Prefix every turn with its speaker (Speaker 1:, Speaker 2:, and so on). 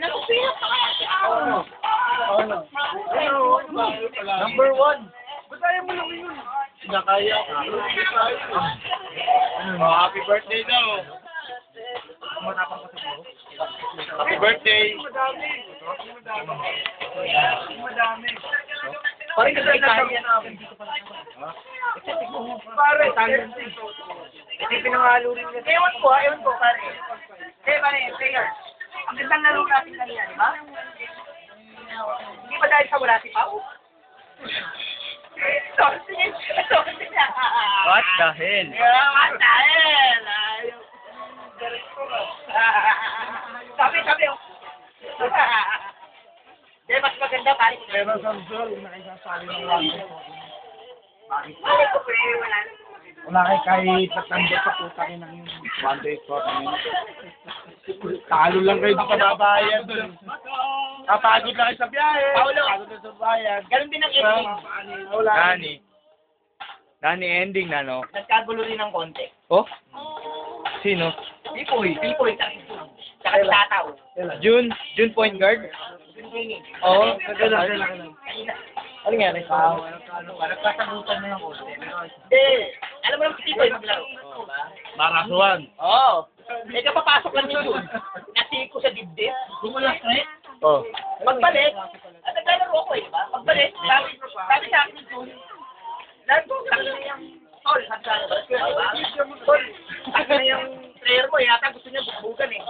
Speaker 1: Nagpilap pa kaya si Aaron.
Speaker 2: Number 1.
Speaker 1: Ba't ayaw mo lang yun?
Speaker 2: Nakaya.
Speaker 3: Happy birthday daw. Happy birthday.
Speaker 1: Madami.
Speaker 2: Pare kasi Italian namin.
Speaker 1: Pare, hindi pinangalo rin niya. Ewan ko, pare. Pare, player. Ang gandang laro natin kanina, di ba? Hindi ba dahil sa wala si Pao?
Speaker 3: What the hell?
Speaker 1: What the hell? Sabi. Di, mas maganda, pare.
Speaker 2: Pero Samsol, nakisasali ng lang.
Speaker 1: Pare ko, pre, wala na.
Speaker 2: Wala kahit tatanda sa puta rin ng yung one day score namin. Talo lang kayo di pa babayad dun. Kapagod lang kayo sa biyahe.
Speaker 1: Paulo.
Speaker 2: Pagod lang sa bayad.
Speaker 1: Ganun din ang ending.
Speaker 2: Wala.
Speaker 3: Dani ending na, no?
Speaker 1: Nagkagulo rin ng konti.
Speaker 3: Oh? Sino?
Speaker 1: Pipoy. Tsaka si Tataw.
Speaker 3: June point guard? Oo. Ano nga rin?
Speaker 1: Nagkasagutan mo ng konti. Alam mo naman si Pipoy maglaro.
Speaker 2: Marasuan.
Speaker 1: Oo. Kapapasok lang niyo dun. Nasiko sa dibdib. Gumulas na eh.
Speaker 3: Oh.
Speaker 1: Pagbalik, naglalaro ako eh, diba? Pagbalik, sabi sa akin dun, sabi na yung, Tol, sabi sa akin, diba? Tol, sabi na yung player mo, yata gusto niya bukbukan eh.